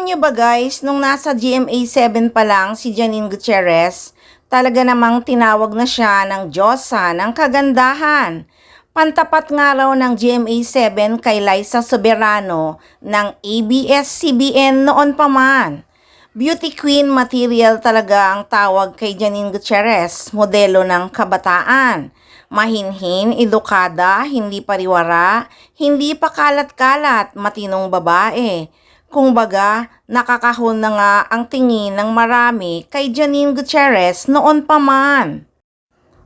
niyo ba guys, nung nasa GMA7 pa lang si Janine Gutierrez, talaga namang tinawag na siya ng Diyosa ng kagandahan. Pantapat nga raw ng GMA7 kay Liza Soberano ng ABS-CBN noon pa man. Beauty queen material talaga ang tawag kay Janine Gutierrez, modelo ng kabataan. Mahinhin, edukada, hindi pariwara, hindi pa kalat-kalat, matinong babae. Kung baga, nakakahon na nga ang tingin ng marami kay Janine Gutierrez noon pa man.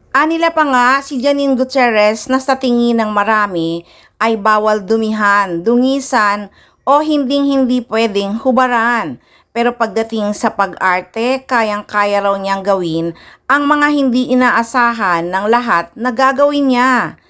Anila pa nga si Janine Gutierrez na sa tingin ng marami ay bawal dumihan, dungisan o hinding-hindi pwedeng hubaran. Pero pagdating sa pag-arte, kayang-kaya raw niyang gawin ang mga hindi inaasahan ng lahat na gagawin niya.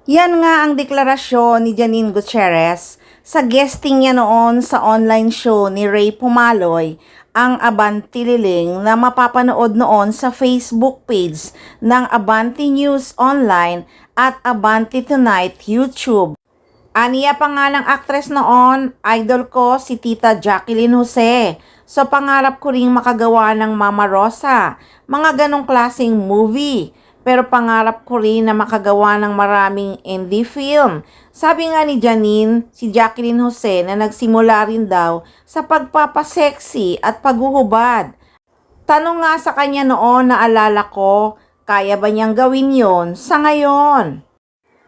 Yan nga ang deklarasyon ni Janine Gutierrez sa guesting niya noon sa online show ni Ray Pumaloy, ang Abante Liling, na mapapanood noon sa Facebook page ng Abante News Online at Abante Tonight YouTube. Aniya pa nga ng actress noon, idol ko si Tita Jacqueline Jose. So pangarap ko ring makagawa ng Mama Rosa, mga ganong klaseng movie. Pero pangarap ko rin na makagawa ng maraming indie film. Sabi nga ni Janine, si Jacqueline Jose na nagsimula rin daw sa pagpapasexy at paghuhubad. Tanong nga sa kanya noon, naalala ko, kaya ba niyang gawin yon sa ngayon?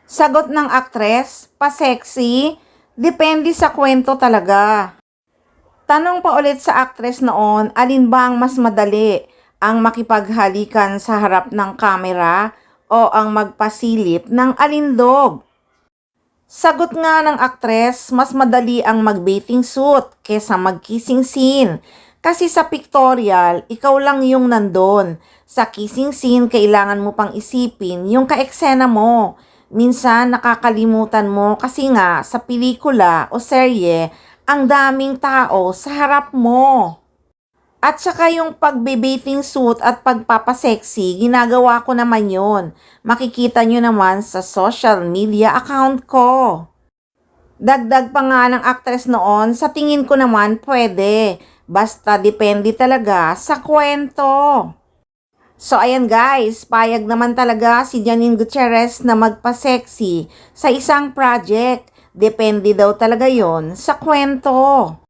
Sagot ng aktres, pa-sexy, depende sa kwento talaga. Tanong pa ulit sa aktres noon, alin ba ang mas madali? Ang makipaghalikan sa harap ng kamera o ang magpasilip ng alindog? Sagot nga ng aktres, mas madali ang mag-bathing suit kesa mag-kissing scene. Kasi sa pictorial, ikaw lang yung nandun. Sa kissing scene, kailangan mo pang isipin yung ka-eksena mo. Minsan nakakalimutan mo kasi nga sa pelikula o serye, ang daming tao sa harap mo. At saka yung pagbe-bathing suit at pagpapasexy, ginagawa ko naman yon. Makikita nyo naman sa social media account ko. Dagdag pa nga ng actress noon, sa tingin ko naman pwede. Basta depende talaga sa kwento. So ayan guys, payag naman talaga si Janine Gutierrez na magpa-sexy sa isang project. Depende daw talaga yon sa kwento.